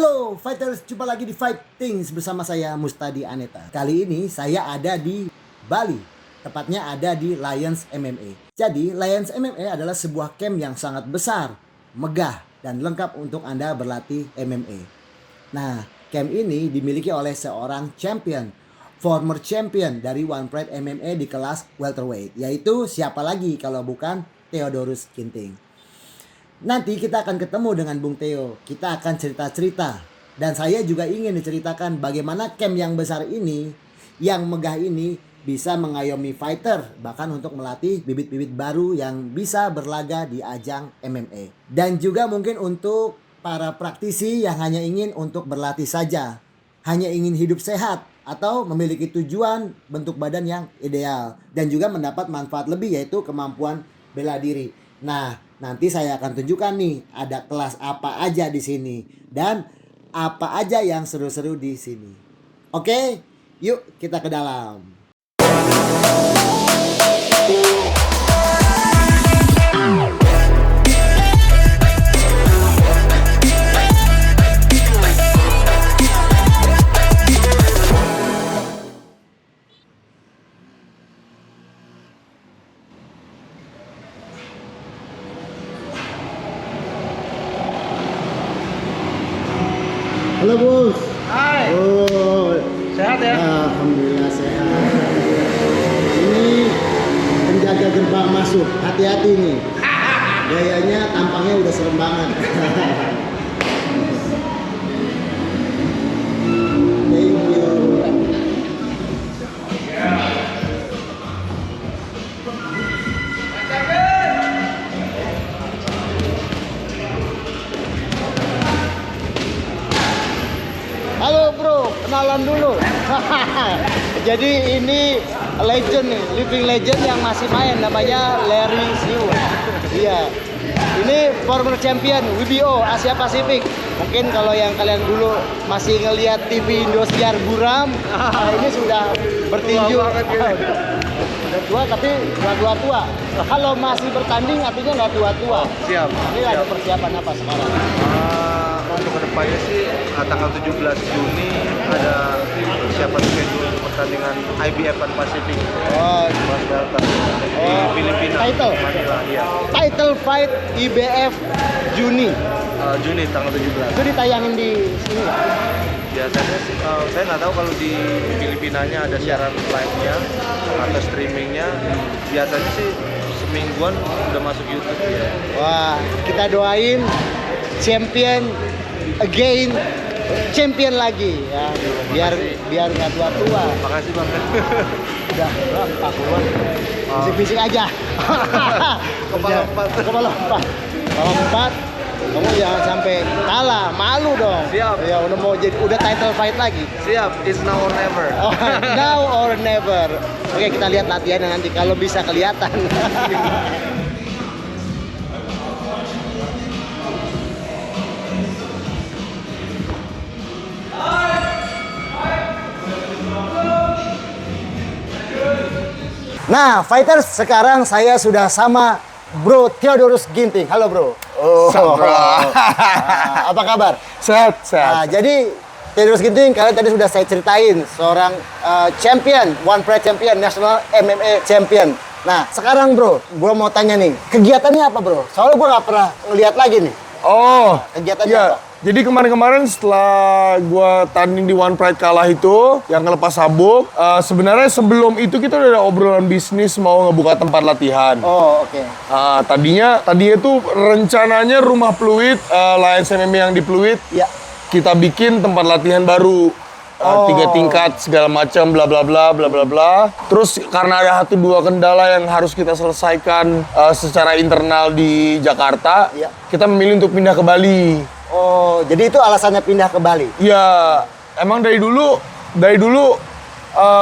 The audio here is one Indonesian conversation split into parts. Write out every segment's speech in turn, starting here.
Halo fighters, jumpa lagi di Fight Things bersama saya Mustadi Aneta. Kali ini saya ada di Bali, tepatnya ada di Lions MMA. Jadi Lions MMA adalah sebuah camp yang sangat besar, megah, dan lengkap untuk Anda berlatih MMA. Nah, camp ini dimiliki oleh seorang champion, former champion dari One Pride MMA di kelas welterweight, yaitu siapa lagi kalau bukan Theodorus Ginting. Nanti kita akan ketemu dengan Bung Theo. Kita akan cerita-cerita. Dan saya juga ingin diceritakan bagaimana camp yang besar ini, yang megah ini, bisa mengayomi fighter. Bahkan untuk melatih bibit-bibit baru yang bisa berlaga di ajang MMA. Dan juga mungkin untuk para praktisi yang hanya ingin untuk berlatih saja. Hanya ingin hidup sehat. Atau memiliki tujuan bentuk badan yang ideal. Dan juga mendapat manfaat lebih, yaitu kemampuan bela diri. Nah, nanti saya akan tunjukkan nih ada kelas apa aja di sini dan apa aja yang seru-seru di sini. Oke, yuk kita ke dalam. Halo Bos. Hai. Oh, Sehat ya? Alhamdulillah sehat. Ini penjaga gerbang masuk. Hati-hati nih. Gayanya tampangnya udah serem banget. Thank you. Halo bro, kenalan dulu. Jadi ini legend nih, living legend yang masih main, namanya Larry Siu. Iya. Ini former champion WBO Asia Pasifik. Mungkin kalau yang kalian dulu masih ngelihat TV Indosiar buram, ini sudah bertinju. Udah tua tapi nggak tua-tua. Kalau masih bertanding artinya nggak tua-tua. Siap. Ini ada persiapan apa sekarang? Untuk kedepannya sih tanggal 17 Juni ada persiapan schedule pertandingan IBF Pan Pasifik. Oh, Mas Delta di Filipina. Title? Manila, iya. Title fight IBF Juni. Juni tanggal 17. Itu ditayangin di sini nggak? Biasanya sih saya nggak tahu kalau di Filipinanya ada siaran live-nya atau streamingnya. Biasanya sih semingguan udah masuk YouTube ya. Wah, kita doain champion again, champion lagi ya. Biar nggak tua-tua. Makasih Bang. Udah, 40-an. Bisik-bisik aja. Kepala 4. Kepala 4. Kepala 4. Kamu jangan sampai kalah, malu dong. Siap. Ya udah title fight lagi. Siap, it's now or never. Oh, now or never. Oke, kita lihat latihannya nanti kalau bisa kelihatan. Nah, fighters, sekarang saya sudah sama Bro Theodorus Ginting. Halo Bro. Oh, apa kabar? Sehat, Nah, jadi Theodorus Ginting kalian tadi sudah saya ceritain seorang champion, One Pride champion, national MMA champion. Nah, sekarang Bro, gue mau tanya nih, kegiatannya apa Bro? Soalnya gue nggak pernah ngeliat lagi nih. Oh, Kegiatannya iya. apa? Jadi kemarin-kemarin setelah gua tanding di One Pride kalah itu, yang ngelepas sabuk, sebenarnya sebelum itu kita udah ada obrolan bisnis mau ngebuka tempat latihan. Oh, oke. Tadinya tuh rencananya rumah Pluit, Lions MMA yang di Pluit, Ya. kita bikin tempat latihan baru. 3 tingkat segala macam bla bla bla bla bla bla. Terus karena ada 1-2 kendala yang harus kita selesaikan secara internal di Jakarta, Ya. kita memilih untuk pindah ke Bali. Oh, jadi itu alasannya pindah ke Bali? Ya, emang dari dulu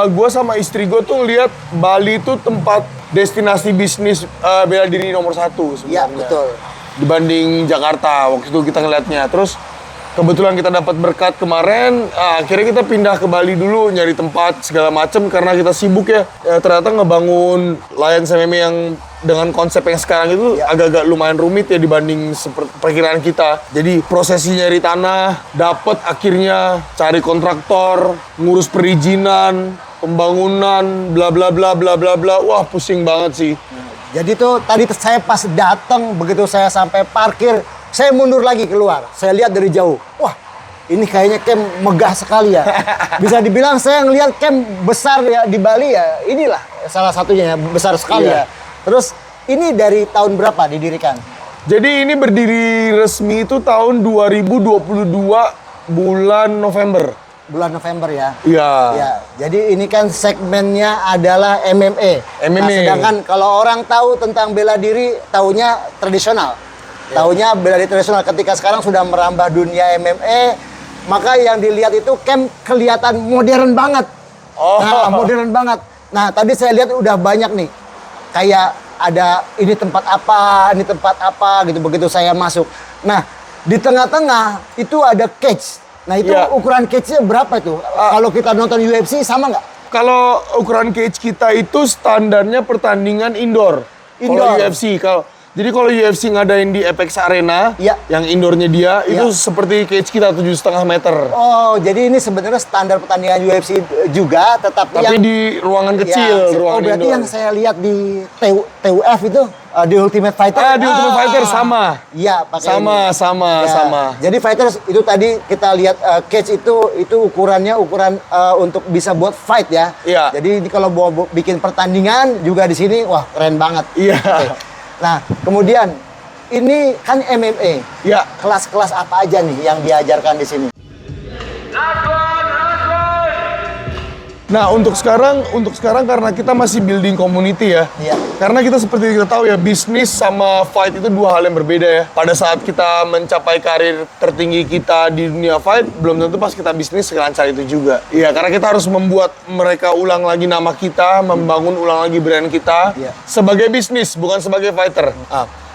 gue sama istri gue tuh lihat Bali itu tempat destinasi bisnis bela diri nomor 1 Iya, sebenarnya. betul. Dibanding Jakarta waktu itu kita ngeliatnya. Terus kebetulan kita dapat berkat kemarin, akhirnya kita pindah ke Bali dulu nyari tempat segala macem karena kita sibuk ya. Ternyata ngebangun Lions MMA yang dengan konsep yang sekarang itu agak-agak lumayan rumit ya dibanding seperti perkiraan kita. Jadi prosesi nyari tanah, dapat akhirnya cari kontraktor, ngurus perizinan, pembangunan, bla bla bla bla bla bla. Wah, pusing banget sih. Jadi tuh tadi saya pas datang, begitu saya sampai parkir, saya mundur lagi keluar. Saya lihat dari jauh. Wah, ini kayaknya camp megah sekali ya. Bisa dibilang saya ngelihat camp besar ya di Bali ya. Inilah salah satunya ya, besar sekali ya. Terus ini dari tahun berapa didirikan? Jadi ini berdiri resmi itu tahun 2022 bulan November. Bulan November ya. Iya. Ya, jadi ini kan segmennya adalah MMA. Nah, MMA. sedangkan kalau orang tahu tentang bela diri, taunya tradisional. Taunya bela diri tradisional. Ketika sekarang sudah merambah dunia MMA, maka yang dilihat itu camp kelihatan modern banget. Oh. Nah, modern banget. Nah, tadi saya lihat udah banyak nih. Kayak ada ini tempat apa gitu begitu saya masuk. Nah, di tengah-tengah itu ada cage. Nah, itu ukuran cage-nya berapa itu? Kalau kita nonton UFC sama nggak? Kalau ukuran cage kita itu standarnya pertandingan indoor. Kalau UFC, jadi kalau UFC ngadain di Apex Arena, yang indoornya dia itu seperti cage kita 7,5 meter. Oh, jadi ini sebenarnya standar pertandingan UFC juga, tapi di ruangan kecil, ruangan berarti indoor. yang saya lihat di TUF itu di Ultimate Fighter. Di Ultimate Fighter sama. Iya, pakai sama. Jadi fighters itu tadi kita lihat cage itu ukuran untuk bisa buat fight ya. Iya. Jadi ini kalau mau bikin pertandingan juga di sini wah keren banget. Iya. Oke. Nah, kemudian ini kan MMA. Ya. Kelas-kelas apa aja nih yang diajarkan di sini? Nah, untuk sekarang karena kita masih building community ya. Iya. Karena kita seperti kita tahu ya, bisnis sama fight itu dua hal yang berbeda ya. Pada saat kita mencapai karir tertinggi kita di dunia fight, belum tentu pas kita bisnis selancar itu juga. Iya, karena kita harus membuat mereka ulang lagi nama kita, membangun ulang lagi brand kita sebagai bisnis, bukan sebagai fighter.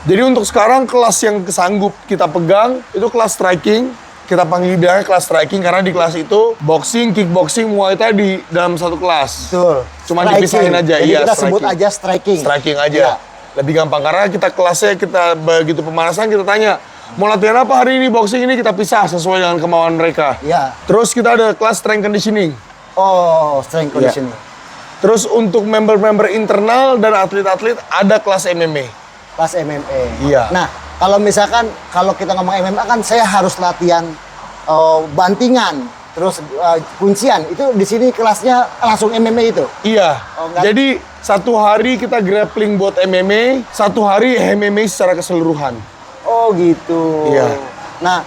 Jadi untuk sekarang kelas yang kesanggup kita pegang itu kelas striking. Kita panggil bilangnya kelas striking karena di kelas itu boxing, kickboxing, muay thai di dalam satu kelas. Betul. Cuma dipisahin aja. Jadi kita striking. sebut aja striking. Striking aja. Lebih gampang karena kita kelasnya kita begitu pemanasan kita tanya mau latihan apa hari ini, boxing ini kita pisah sesuai dengan kemauan mereka. Iya. Terus kita ada kelas strength conditioning. Oh, strength conditioning. Terus untuk member-member internal dan atlet-atlet ada kelas MMA. Kelas MMA. Iya. Nah, kalau misalkan kalau kita ngomong MMA kan saya harus latihan bantingan, terus kuncian. Itu di sini kelasnya langsung MMA itu. Iya. Oh, jadi satu hari kita grappling buat MMA, satu hari MMA secara keseluruhan. Oh gitu. Iya. Nah,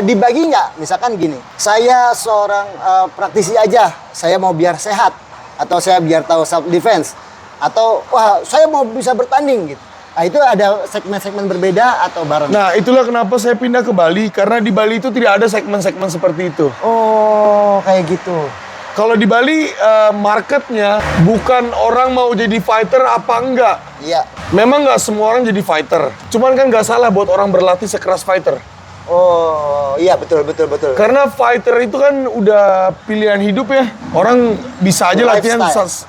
dibagi nggak? Misalkan gini, saya seorang praktisi aja, saya mau biar sehat, atau saya biar tahu self defense, atau wah saya mau bisa bertanding gitu. Nah, itu ada segmen-segmen berbeda atau bareng? Nah, itulah kenapa saya pindah ke Bali, karena di Bali itu tidak ada segmen-segmen seperti itu. Oh, kayak gitu. Kalau di Bali, marketnya bukan orang mau jadi fighter apa enggak. Iya. Memang nggak semua orang jadi fighter. Cuman kan nggak salah buat orang berlatih sekeras fighter. Oh, iya betul. Karena fighter itu kan udah pilihan hidup ya. Orang bisa aja latihan.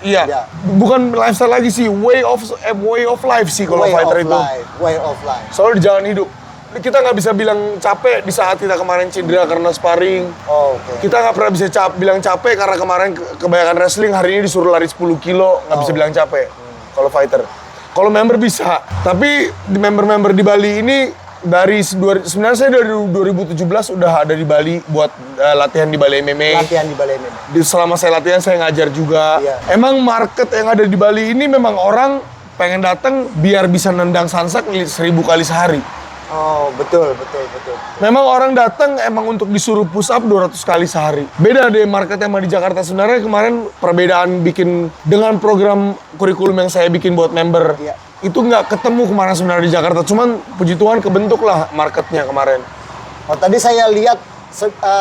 Iya. Bukan lifestyle lagi sih, way of life sih kalau fighter itu. Way of life. Soalnya di jalan hidup. Kita nggak bisa bilang capek di saat kita kemarin cedera karena sparring. Oh, oke. Kita nggak pernah bisa bilang capek karena kemarin kebanyakan wrestling, hari ini disuruh lari 10 kilo, nggak bisa bilang capek. Kalau fighter. Kalau member bisa. Tapi di member-member di Bali ini sebenarnya saya dari 2017 udah ada di Bali buat latihan di Bali MMA. Latihan di Bali MMA. Selama saya latihan saya ngajar juga. Iya. Emang market yang ada di Bali ini memang orang pengen datang biar bisa nendang sansak 1000 kali sehari. Oh, betul. Memang orang datang emang untuk disuruh push up 200 kali sehari. Beda deh market yang di Jakarta. Sebenarnya kemarin perbedaan bikin dengan program kurikulum yang saya bikin buat member. Iya. Itu nggak ketemu kemarin sebenarnya di Jakarta. Cuman puji Tuhan kebentuk lah marketnya kemarin. Oh, tadi saya lihat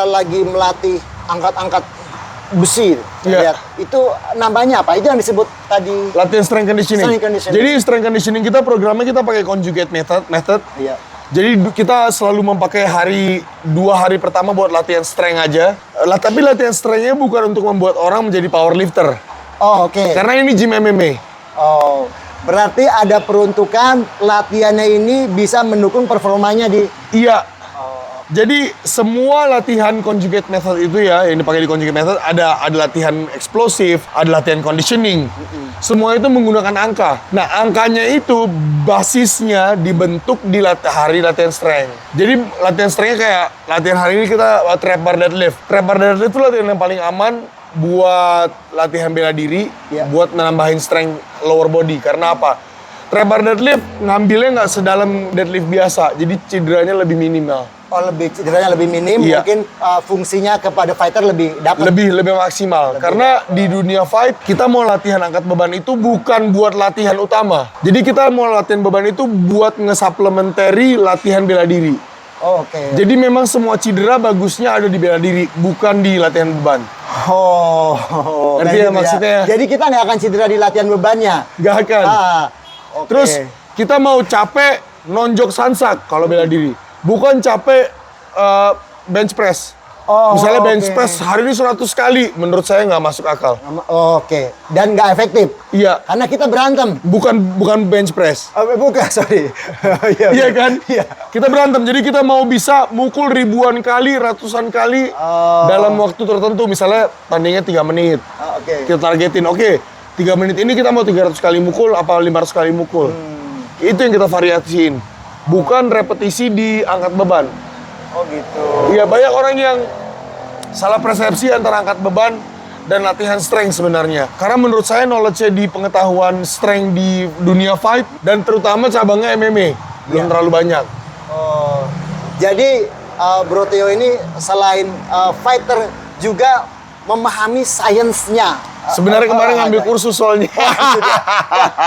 lagi melatih angkat-angkat besi. Iya. Lihat. Itu namanya apa? Itu yang disebut tadi. Latihan strength conditioning. Strength conditioning. Jadi strength conditioning kita programnya kita pakai conjugate method. Iya. Jadi kita selalu memakai 2 hari pertama buat latihan strength aja. Tapi latihan strength-nya bukan untuk membuat orang menjadi powerlifter. Oh, oke. Karena ini gym MMA. Oh. Berarti ada peruntukan latihannya ini bisa mendukung performanya di... Iya. Jadi semua latihan conjugate method itu ya, yang dipakai di conjugate method ada latihan eksplosif, ada latihan conditioning. Semua itu menggunakan angka. Nah, angkanya itu basisnya dibentuk di hari latihan strength. Jadi latihan strength kayak latihan hari ini kita trap bar deadlift. Trap bar deadlift itu latihan yang paling aman buat latihan bela diri, buat nambahin strength lower body. Karena apa? Trap bar deadlift ngambilnya nggak sedalam deadlift biasa, jadi cederanya lebih minimal. Oh, cederanya lebih minim, mungkin fungsinya kepada fighter lebih dapat. Lebih maksimal. Karena di dunia fight, kita mau latihan angkat beban itu bukan buat latihan utama. Jadi kita mau latihan beban itu buat nge-supplementary latihan bela diri. Oh, oke. Jadi memang semua cedera bagusnya ada di bela diri, bukan di latihan beban. Ngerti ya maksudnya? Jadi kita nggak akan cedera di latihan bebannya? Nggak akan. Okay. Terus kita mau capek nonjok sansak kalau bela diri. Bukan capek bench press. Misalnya bench press hari ini 100 kali, menurut saya nggak masuk akal. Oke. Dan nggak efektif. Iya. Karena kita berantem. Bukan bench press. Bukan, sorry. Iya kan? Iya. Kita berantem, jadi kita mau bisa mukul ribuan kali, ratusan kali dalam waktu tertentu. Misalnya tandingnya 3 menit. Kita targetin, 3 menit ini kita mau 300 kali mukul, apa 500 kali mukul. Itu yang kita variasiin. Bukan repetisi di angkat beban. Oh gitu. Iya, banyak orang yang salah persepsi antara angkat beban dan latihan strength sebenarnya. Karena menurut saya knowledge-nya di pengetahuan strength di dunia fight dan terutama cabangnya MMA belum terlalu banyak. Jadi Bro Theo ini selain fighter juga memahami sainsnya. Sebenarnya kemarin ngambil kursus soalnya.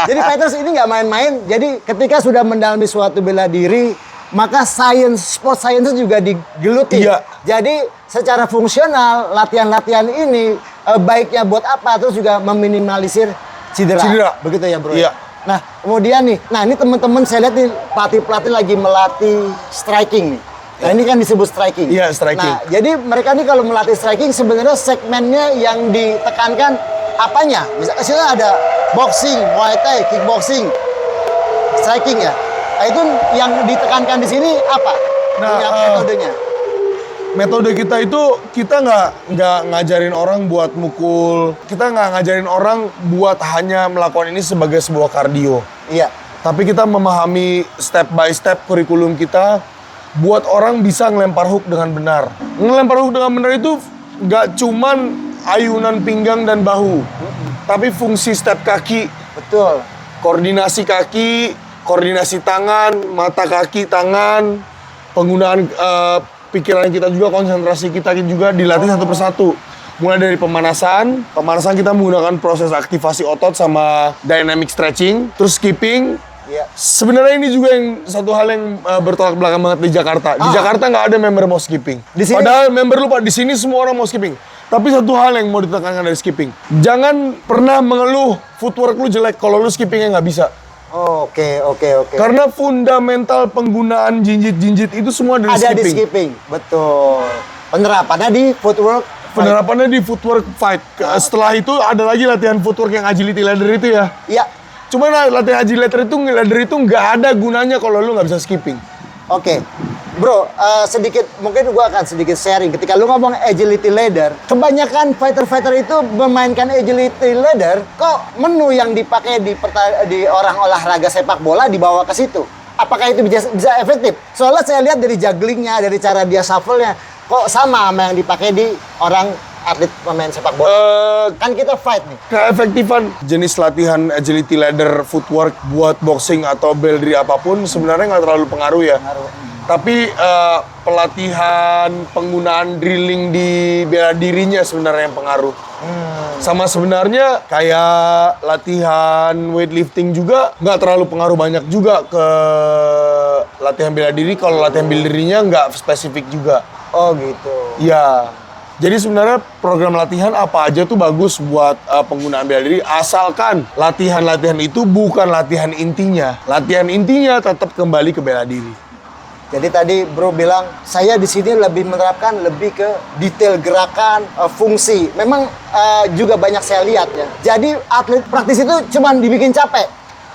Jadi fighters ini nggak main-main. Jadi ketika sudah mendalami suatu bela diri, maka sport science juga digeluti. Iya. Jadi secara fungsional latihan-latihan ini baiknya buat apa? Terus juga meminimalisir cedera. Begitu ya, Bro? Iya. Nah, kemudian nih, ini teman-teman saya lihat nih pelatih-pelatih lagi melatih striking nih. Nah, ini kan disebut striking. Iya, striking. Nah, jadi mereka nih kalau melatih striking sebenarnya segmennya yang ditekankan apanya? Misalnya ada boxing, muay thai, kickboxing, striking ya. Nah, itu yang ditekankan di sini apa? Metodenya? Metode kita itu kita nggak ngajarin orang buat mukul. Kita nggak ngajarin orang buat hanya melakukan ini sebagai sebuah kardio. Iya. Tapi kita memahami step by step kurikulum kita buat orang bisa ngelempar hook dengan benar. Ngelempar hook dengan benar itu nggak cuman ayunan pinggang dan bahu, tapi fungsi step kaki. Betul. Koordinasi kaki, koordinasi tangan, mata kaki, tangan, penggunaan pikiran kita juga, konsentrasi kita juga dilatih satu persatu. Mulai dari pemanasan kita menggunakan proses aktivasi otot sama dynamic stretching, terus skipping. Iya. Sebenarnya ini juga yang satu hal yang bertolak belakang banget di Jakarta. Di Jakarta nggak ada member mau skipping. Padahal member lupa di sini semua orang mau skipping. Tapi satu hal yang mau ditekankan dari skipping, jangan pernah mengeluh footwork lu jelek kalau lu skippingnya nggak bisa. Oke. Karena fundamental penggunaan jinjit itu semua dari ada skipping. di skipping, betul. Penerapannya di footwork. Penerapannya di footwork fight. Setelah itu ada lagi latihan footwork yang agility ladder itu ya. Iya. Cuma latihan agility ladder itu nggak ada gunanya kalau lu nggak bisa skipping. Oke. Bro, mungkin gua akan sedikit sharing. Ketika lu ngomong agility ladder, kebanyakan fighter-fighter itu memainkan agility ladder, kok menu yang dipakai di orang olahraga sepak bola dibawa ke situ. Apakah itu bisa efektif? Soalnya saya lihat dari jugglingnya, dari cara dia shuffle-nya, kok sama yang dipakai di orang atlet pemain sepak bola. Kan kita fight nih. Keefektifan jenis latihan agility ladder footwork buat boxing atau bela diri apapun sebenarnya nggak terlalu pengaruh ya. Tapi pelatihan, penggunaan drilling di bela dirinya sebenarnya yang pengaruh. Sama sebenarnya kayak latihan weightlifting juga nggak terlalu pengaruh banyak juga ke latihan bela diri kalau latihan bela dirinya nggak spesifik juga. Oh gitu. Ya. Jadi sebenarnya program latihan apa aja tuh bagus buat penggunaan bela diri asalkan latihan-latihan itu bukan latihan intinya. Latihan intinya tetap kembali ke bela diri. Jadi tadi Bro bilang saya di sini lebih menerapkan lebih ke detail gerakan, fungsi. Memang juga banyak saya lihat ya. Jadi atlet praktis itu cuma dibikin capek.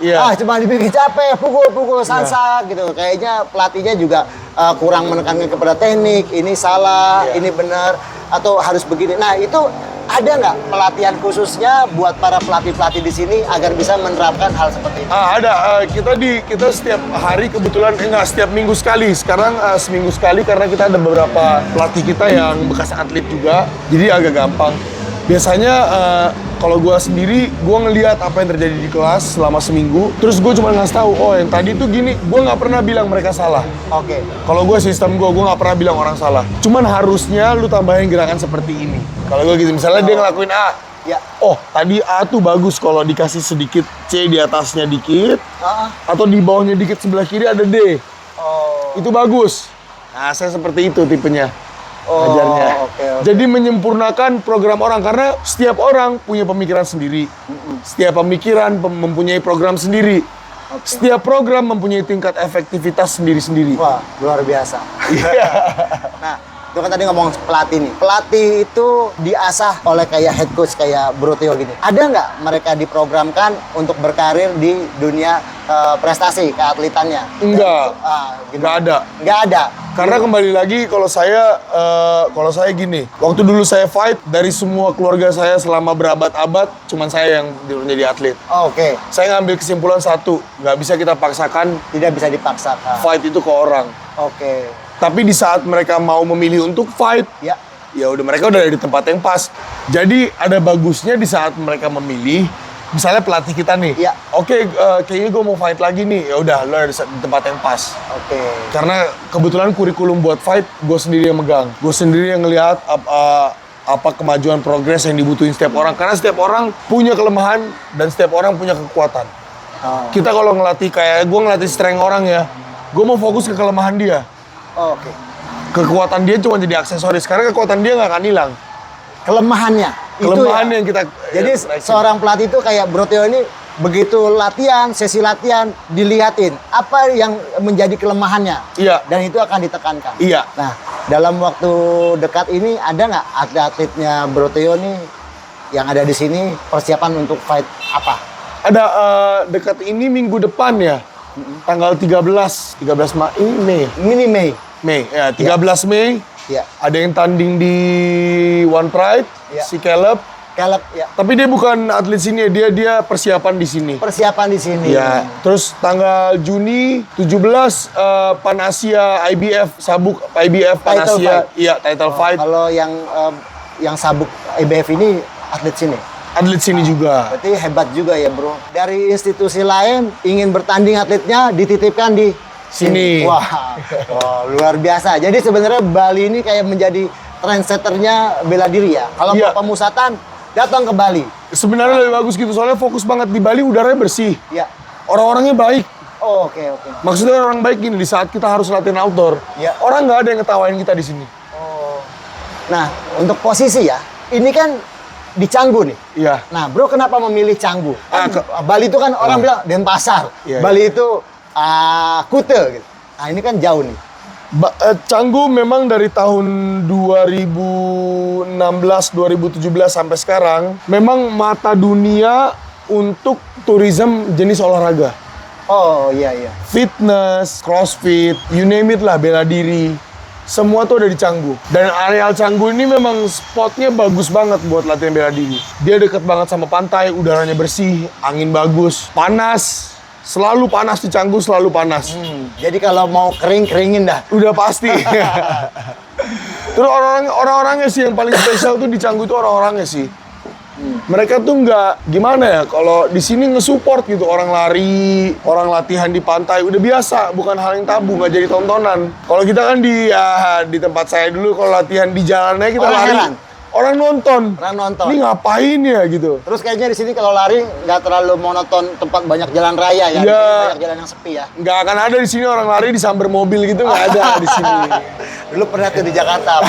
Iya. Cuma dibikin capek, pukul salsa gitu. Kayaknya pelatihnya juga kurang menekankan kepada teknik, ini salah, ini benar, atau harus begini. Nah, itu ada nggak pelatihan khususnya buat para pelatih-pelatih di sini agar bisa menerapkan hal seperti ini? Ada. Kita setiap hari kebetulan setiap minggu sekali. Sekarang seminggu sekali karena kita ada beberapa pelatih kita yang bekas atlet juga. Jadi agak gampang. Biasanya kalau gue sendiri, gue ngelihat apa yang terjadi di kelas selama seminggu. Terus gue cuma ngasih tahu, oh yang tadi tuh gini. Gue nggak pernah bilang mereka salah. Oke. Kalau gue sistem gue nggak pernah bilang orang salah. Cuman harusnya lu tambahin gerakan seperti ini. Kalau gue gitu, misalnya dia ngelakuin A. Ya. Oh, tadi A tuh bagus kalau dikasih sedikit C di atasnya dikit. Atau di bawahnya dikit sebelah kiri ada D. Oh. Itu bagus. Nah, saya seperti itu tipenya. Ajarnya. Oke. Jadi menyempurnakan program orang karena setiap orang punya pemikiran sendiri. Setiap pemikiran mempunyai program sendiri. Setiap program mempunyai tingkat efektivitas sendiri-sendiri. Wah, luar biasa. Iya. Nah, itu kan tadi ngomong pelatih nih. Pelatih itu diasah oleh kayak head coach kayak Bro Theo gini. Ada nggak mereka diprogramkan untuk berkarir di dunia prestasi keatletannya? Enggak. Enggak ada. Nggak ada. Karena kembali lagi kalau saya gini, waktu dulu saya fight dari semua keluarga saya selama berabad-abad, cuman saya yang menjadi atlet. Oke. Saya ngambil kesimpulan satu, nggak bisa kita paksakan Tidak bisa dipaksakan. fight itu ke orang. Oke. Tapi di saat mereka mau memilih untuk fight, Ya. ya udah mereka udah ada di tempat yang pas. Jadi ada bagusnya di saat mereka memilih, misalnya pelatih kita nih, Ya. oke, kayaknya gue mau fight lagi nih, ya udah lo ada di tempat yang pas. Oke. Karena kebetulan kurikulum buat fight gue sendiri yang megang, gue sendiri yang ngelihat apa kemajuan progres yang dibutuhin setiap orang. Karena setiap orang punya kelemahan dan setiap orang punya kekuatan. Kita kalau ngelatih kayak gue ngelatih strength orang ya, gue mau fokus ke kelemahan dia. Oke. Kekuatan dia cuma jadi aksesoris karena kekuatan dia nggak akan hilang. Kelemahannya. Kelemahan itu ya. yang kita Jadi seorang pelatih itu kayak Bro Theo ini begitu latihan, sesi latihan dilihatin apa yang menjadi kelemahannya. Iya. Dan itu akan ditekankan. Iya. Nah, dalam waktu dekat ini ada nggak atlet-atletnya Bro Theo nih yang ada di sini persiapan untuk fight apa? Ada dekat ini minggu depan ya. Tanggal 13 Mei. Ini Mei. Mei, ya 13 Mei. Ya. Ada yang tanding di One Pride, Ya. si Caleb. Caleb ya. Tapi dia bukan atlet sini, dia persiapan di sini. Persiapan di sini. Ya, terus tanggal Juni 17 Pan Asia IBF Sabuk IBF Pan Title Asia, fight. iya title fight. Kalau yang sabuk IBF ini atlet sini. Atlet sini juga. Berarti hebat juga ya bro. Dari institusi lain ingin bertanding atletnya dititipkan di Sini. Wah, luar biasa. Jadi sebenarnya Bali ini kayak menjadi trendsetternya bela diri ya. Kalau Iya. mau pemusatan datang ke Bali. Sebenarnya lebih bagus gitu soalnya fokus banget di Bali, udaranya bersih. Ya. Orang-orangnya baik. Oh, oke. Maksudnya orang baik gini di saat kita harus latihan outdoor. Iya. Orang nggak ada yang ngetawain kita di sini. Oh. Nah, untuk posisi ya, ini kan di Canggu nih. Iya. Nah, bro kenapa memilih Canggu? Kan Bali itu kan orang bilang Denpasar. Iya, Bali itu Kute gitu. Nah, ini kan jauh nih. Canggu memang dari tahun 2016-2017 sampai sekarang memang mata dunia untuk tourism jenis olahraga. Oh, iya. Fitness, crossfit, you name it lah, bela diri. Semua tuh ada di Canggu. Dan areal Canggu ini memang spotnya bagus banget buat latihan bela diri. Dia deket banget sama pantai, udaranya bersih, angin bagus, panas. Selalu panas di Canggu, selalu panas. Jadi kalau mau keringin dah. Udah pasti. Terus orang-orangnya sih yang paling spesial tuh di Canggu itu orang-orangnya sih. Mereka tuh nggak gimana ya, kalau di sini nge-support gitu, orang lari, orang latihan di pantai udah biasa, bukan hal yang tabu, nggak jadi tontonan. Kalau kita kan di tempat saya dulu kalau latihan di jalannya kita Orang lari. heran. Orang nonton. Orang nonton. Ini ngapain ya gitu. Terus kayaknya di sini kalau lari nggak terlalu monoton, tempat banyak jalan raya ya. Iya. Di sini banyak jalan yang sepi ya. Nggak akan ada di sini orang lari disamber mobil gitu, nggak ada di sini. Dulu pernah tuh di Jakarta,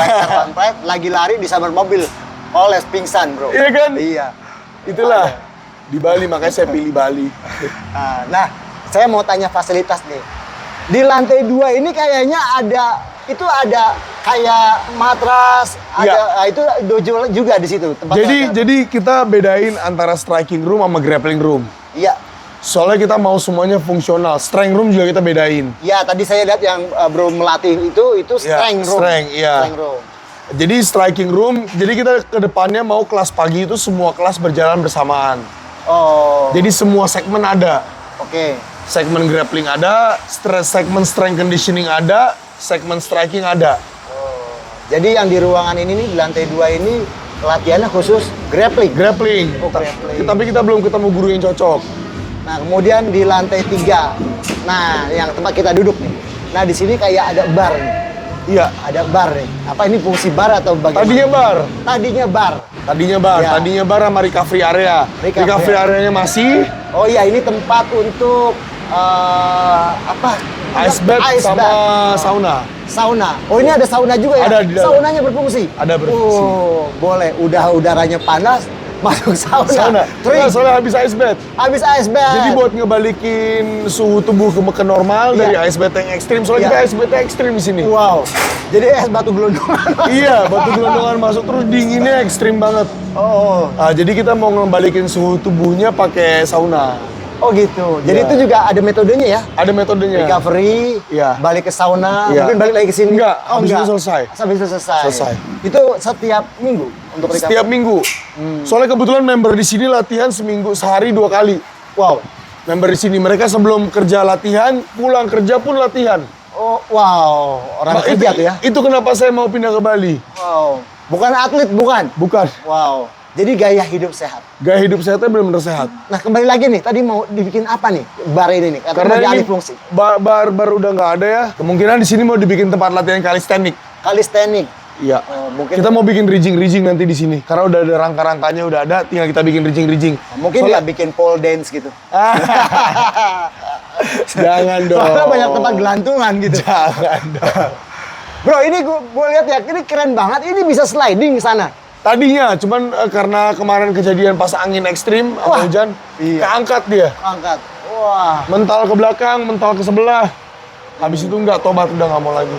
One Pride lagi lari disambar mobil. Oles pingsan, bro. Iya kan? Iya. Itulah di Bali, makanya saya pilih Bali. Nah, saya mau tanya fasilitas nih. Di lantai 2 ini kayaknya ada kayak matras, Iya. itu dojo juga di situ. Tempatnya Jadi kita bedain antara striking room sama grappling room. iya. Soalnya kita mau semuanya fungsional. Strength room juga kita bedain. Ya, tadi saya lihat yang bro melatih itu strength room. Strength room. Jadi striking room, jadi kita ke depannya mau kelas pagi itu semua kelas berjalan bersamaan. Oh. Jadi semua segmen ada. Oke. Segmen grappling ada, segmen strength conditioning ada, segmen striking ada. Jadi yang di ruangan ini nih, di lantai 2 ini latihannya khusus grappling. Grappling. Oh, grappling. Tapi kita belum ketemu guru yang cocok. Nah, kemudian di lantai 3. Nah, yang tempat kita duduk nih. Nah, di sini kayak ada bar nih. Iya. Ada bar nih. Apa ini fungsi bar atau bagaimana? Tadinya bar. Tadinya bar. Ya. Tadinya bar sama recovery area. Recovery areanya masih Oh iya, ini tempat untuk apa? ice bath sama sauna. Sauna. Oh, ini ada sauna juga ya? Ada di dalam. Saunanya berfungsi? Ada berfungsi. Oh, boleh. Udaranya panas, masuk sauna. Nah, soalnya habis ice bath. Habis ice bath. Jadi buat ngebalikin suhu tubuh ke normal dari ice bath yang ekstrim. Soalnya kita ice bath yang ekstrim di sini. Wow. Jadi es batu gelondongan. Iya, batu gelondongan masuk terus dinginnya ekstrim banget. Oh. Jadi kita mau ngebalikin suhu tubuhnya pakai sauna. Oh gitu. Jadi Iya. itu juga ada metodenya ya? Ada metodenya. Recovery, Iya. balik ke sauna, Iya. mungkin balik lagi ke sini. Enggak, Oh, habis enggak. itu selesai. Habis itu selesai. Selesai. Itu setiap minggu untuk recovery? Setiap minggu. Soalnya kebetulan member di sini latihan seminggu sehari 2 kali. Wow. Member di sini mereka sebelum kerja latihan, pulang kerja pun latihan. Oh, wow. Orang kerja tuh ya? Itu kenapa saya mau pindah ke Bali. Wow. Bukan atlet, bukan? Bukan. Wow. Jadi gaya hidup sehat. Gaya hidup saya tuh benar-benar sehat. Nah, kembali lagi nih, tadi mau dibikin apa nih bar ini nih? Karena mau ini dialih fungsi. bar udah nggak ada ya. Kemungkinan di sini mau dibikin tempat latihan calisthenics. Calisthenics. Iya. Oh, mungkin Kita mau bikin rigging nanti di sini. Karena udah ada rangka-rangkanya udah ada, tinggal kita bikin rigging. mungkin ya bikin pole dance gitu. Jangan dong. Soalnya banyak tempat gelantungan gitu. Jangan dong. Bro, ini gue lihat ya, ini keren banget. Ini bisa sliding ke sana. Tadinya, cuman karena kemarin kejadian pas angin ekstrim, Wah, atau hujan, iya. keangkat dia. Angkat. Wah. Mental ke belakang, mental ke sebelah. Habis itu nggak tobat, udah nggak mau lagi.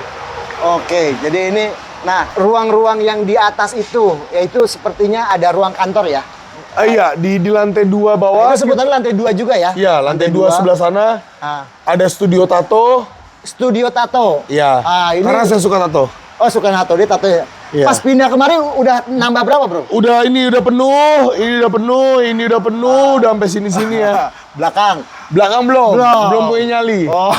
Oke, jadi ini, nah ruang-ruang yang di atas itu, yaitu sepertinya ada ruang kantor ya. Iya, di lantai 2 bawah. Itu sebutannya lantai 2 juga ya? Iya, lantai 2 sebelah sana Ah. ada studio tato. Studio tato. Iya. Ini, Karena saya suka tato. Oh, suka tato, dia tato ya? Iya. Pas pindah kemarin udah nambah berapa, bro? Ini udah penuh, ini udah penuh, udah sampai sini-sini ya. Belakang. Belakang belum punya nyali. Oh.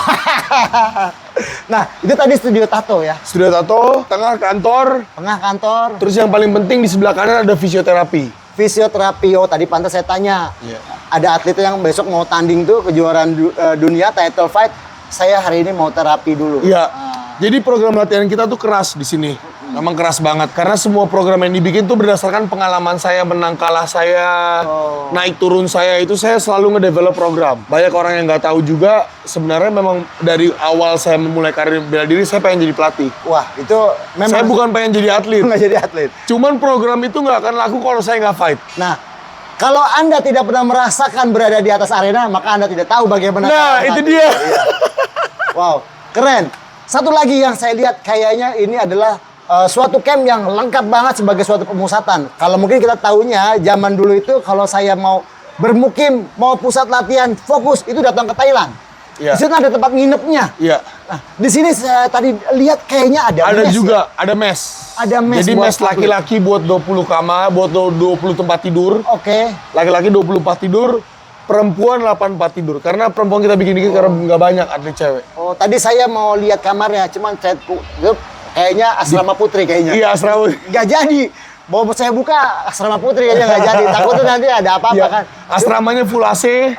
Nah, itu tadi studio tato ya? Studio tato, tengah kantor, Tengah kantor. terus yang paling penting di sebelah kanan ada fisioterapi. Fisioterapi, oh tadi pantas saya tanya. Iya. Ada atlet yang besok mau tanding tuh kejuaraan dunia title fight. Saya hari ini mau terapi dulu. Iya. Jadi program latihan kita tuh keras di sini. Memang keras banget karena semua program yang dibikin tuh berdasarkan pengalaman saya, menang kalah saya, naik turun saya, itu saya selalu ngedevelop program. Banyak orang yang nggak tahu juga sebenarnya memang dari awal saya memulai karir bela diri saya pengen jadi pelatih. Wah, itu memang Saya bukan pengen jadi atlet. nggak jadi atlet. Cuman program itu nggak akan laku kalau saya nggak fight. Nah, kalau Anda tidak pernah merasakan berada di atas arena, maka Anda tidak tahu bagaimana. Nah, cara itu berlatih. dia. Wow, keren. Satu lagi yang saya lihat kayaknya ini adalah suatu camp yang lengkap banget sebagai suatu pemusatan. Kalau mungkin kita tahunya zaman dulu itu kalau saya mau bermukim, mau pusat latihan fokus itu datang ke Thailand. Iya. Di situ ada tempat nginepnya. Iya. Nah, di sini saya tadi lihat kayaknya ada Ada mes juga, ya? ada mes. Ada mes Jadi buat mes laki-laki buat 20 kamar, buat 20 tempat tidur. Oke. Laki-laki 24 tidur, perempuan 84 tidur. Karena perempuan kita bikin dikit karena nggak banyak atlet cewek. Oh, tadi saya mau lihat kamarnya, cuman saya kayaknya asrama putri kayaknya. Iya, asrama. Nggak jadi. Mau saya buka asrama putri kayaknya nggak jadi. Takutnya nanti ada apa-apa Iya. kan. Asramanya full AC.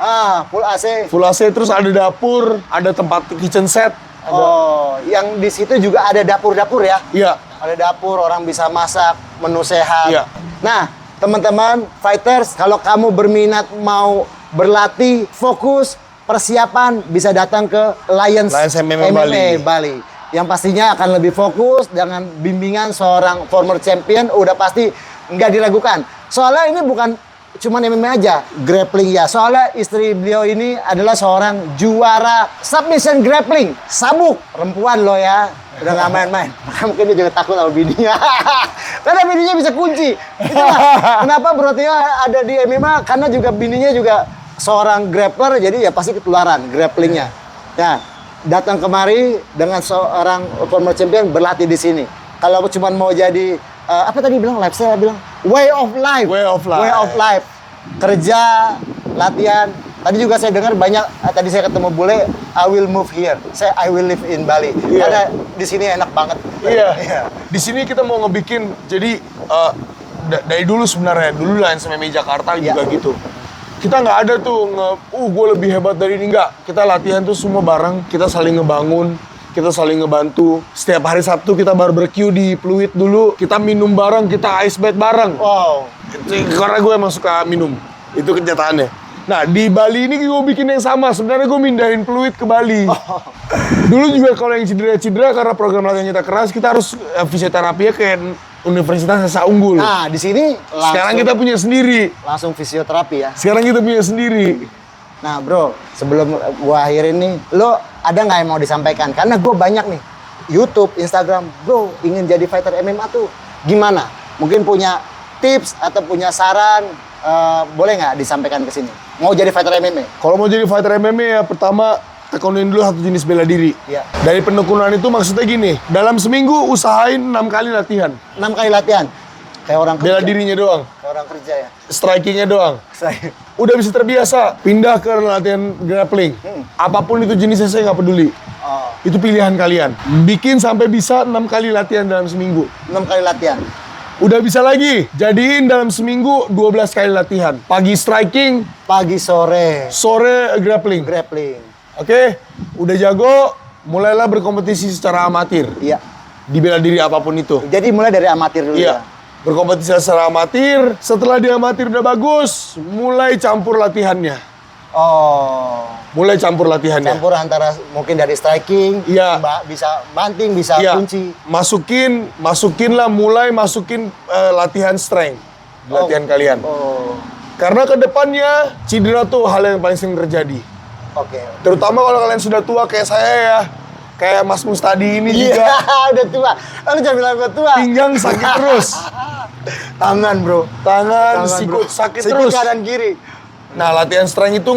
Full AC. Full AC, terus ada dapur, ada tempat kitchen set. Oh, yang di situ juga ada dapur-dapur ya? Iya. Ada dapur, orang bisa masak, menu sehat. Iya. Nah, teman-teman fighters, kalau kamu berminat mau berlatih, fokus, persiapan, bisa datang ke Lions MMA Bali. Yang pastinya akan lebih fokus dengan bimbingan seorang former champion, udah pasti nggak diragukan. Soalnya ini bukan cuma MMA aja, grappling ya. Soalnya istri beliau ini adalah seorang juara submission grappling. Sabuk, perempuan loh ya. Udah nggak main-main. Mungkin dia juga takut sama bininya. Karena bininya bisa kunci. Itulah kenapa Bro Tio ada di MMA, karena juga bininya juga seorang grappler, jadi ya pasti ketularan grapplingnya. Nah, datang kemari dengan seorang former champion berlatih di sini. Kalau cuma mau jadi apa tadi bilang lifestyle, bilang way of life. Way of life. Way of life. Kerja, latihan. Tadi juga saya dengar banyak, tadi saya ketemu bule, I will move here. I will live in Bali. Iya. Karena di sini enak banget. Iya. Di sini kita mau ngebikin, jadi dari dulu sebenarnya, dulu Lions MMA Jakarta juga gitu. Kita nggak ada tuh, gue lebih hebat dari ini, nggak. Kita latihan tuh semua bareng, kita saling ngebangun, kita saling ngebantu. Setiap hari Sabtu kita barbecue di Pluit dulu, kita minum bareng, kita ice bath bareng. Wow. Karena gue emang suka minum, itu kenyataannya. Nah, di Bali ini gue bikin yang sama. Sebenarnya gue mindahin Pluit ke Bali. Dulu juga kalau yang cedera-cedera karena program latihan kita keras, kita harus fisioterapinya kayak Universitas Esa Unggul. Nah, di sini langsung, Sekarang kita punya sendiri. langsung fisioterapi ya. Sekarang kita punya sendiri. Nah, bro, sebelum gua akhirin nih, lo ada nggak yang mau disampaikan? Karena gue banyak nih, YouTube, Instagram, bro, ingin jadi fighter MMA tuh gimana? Mungkin punya tips atau punya saran, boleh nggak disampaikan ke sini? Mau jadi fighter MMA? Kalau mau jadi fighter MMA ya, pertama tekunin dulu satu jenis bela diri. Iya. Dari penekunan itu maksudnya gini, dalam seminggu usahain 6 kali latihan. 6 kali latihan? Kayak orang kerja. Bela dirinya doang, Kayak orang kerja ya? strikingnya doang. Saya. Udah bisa terbiasa, pindah ke latihan grappling. Apapun itu jenisnya saya nggak peduli. Oh, Itu pilihan kalian. Bikin sampai bisa 6 kali latihan dalam seminggu. 6 kali latihan? Udah bisa lagi, jadiin dalam seminggu 12 kali latihan. Pagi striking, Pagi, sore, sore grappling. grappling. Oke, udah jago, mulailah berkompetisi secara amatir. Iya. Di bela diri apapun itu. Jadi mulai dari amatir dulu ya? Iya. Berkompetisi secara amatir, setelah di amatir udah bagus, mulai campur latihannya. Oh. Mulai campur latihannya. Campur antara mungkin dari striking, Iya. bisa banting, bisa Iya. kunci. Masukinlah, mulai masukin latihan strength. Di latihan kalian. Oh, Karena kedepannya, cedera tuh hal yang paling sering terjadi. oke. Terutama kalau kalian sudah tua kayak saya ya. Kayak Mas Mustadi ini Iya, juga. udah tua. Lu jangan bilang gue tua. Pinggang sakit terus. Tangan, bro. Tangan, Bro. sikut sakit Sikut terus. kanan kiri. Nah, latihan strength itu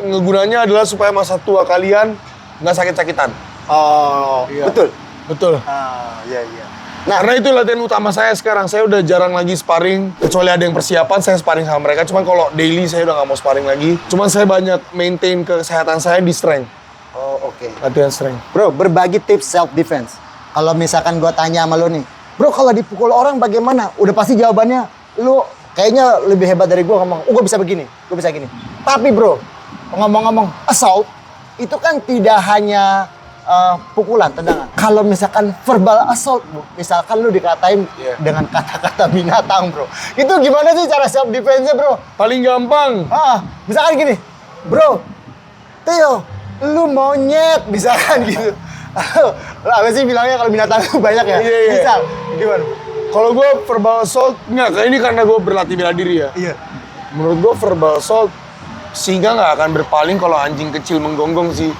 ngegunanya adalah supaya masa tua kalian nggak sakit-sakitan. Oh, Iya. betul. Betul. Ah, iya, iya. Nah, karena itu latihan utama saya sekarang. Saya udah jarang lagi sparring. Kecuali ada yang persiapan, saya sparring sama mereka. Cuman kalau daily, saya udah nggak mau sparring lagi. Cuman saya banyak maintain kesehatan saya di strength. Oh, oke. Latihan strength. Bro, berbagi tips self defense. Kalau misalkan gua tanya sama lu nih, bro, kalau dipukul orang bagaimana? Udah pasti jawabannya lu kayaknya lebih hebat dari gua ngomong, gua bisa begini, gua bisa gini. Tapi bro, ngomong-ngomong assault itu kan tidak hanya pukulan, tendangan. Kalau misalkan verbal assault, bro, misalkan lu dikatain dengan kata-kata binatang, bro. Itu gimana sih cara self defense-nya, bro? Paling gampang. Misalkan gini, bro, Theo, lu monyet, misalkan gitu. Apa sih bilangnya kalau binatang itu banyak ya? Iya, iya. Misal, gimana? Kalau gue verbal assault, nggak, ini karena gue berlatih bela diri ya. Iya. Menurut gue verbal assault, singa nggak akan berpaling kalau anjing kecil menggonggong sih.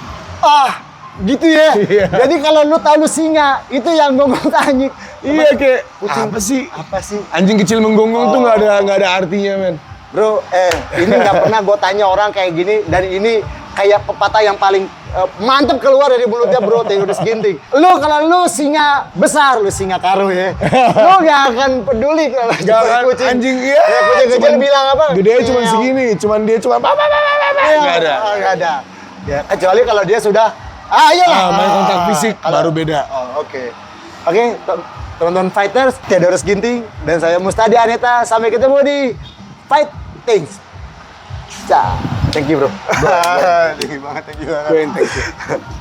Gitu ya? Iya. Jadi kalau lu tahu lu singa, itu yang gonggong anjing. Iya, kayak Kucing. apa sih? Apa sih? Anjing kecil menggonggong tuh nggak ada artinya, men. Bro, ini nggak pernah gue tanya orang kayak gini, dan ini kayak pepatah yang paling mantep keluar dari mulutnya, bro, Theodorus Ginting. Kalau lu singa besar, lu singa karo ya. Lu gak akan peduli kalau Gak akan kucing. anjing Ya, kucing kecil cuman bilang apa? Gede cuma Meow. segini, dia cuma Nggak ada. Nggak ada. Ya, kecuali kalau dia sudah ayolah. Main kontak fisik baru beda. Oke. Oke, teman-teman fighters, Theodorus Ginting dan saya Mustadi Aneta, sampai ketemu di Fight Things. Thank you, bro. Thank you banget, thank you banget. Thank you.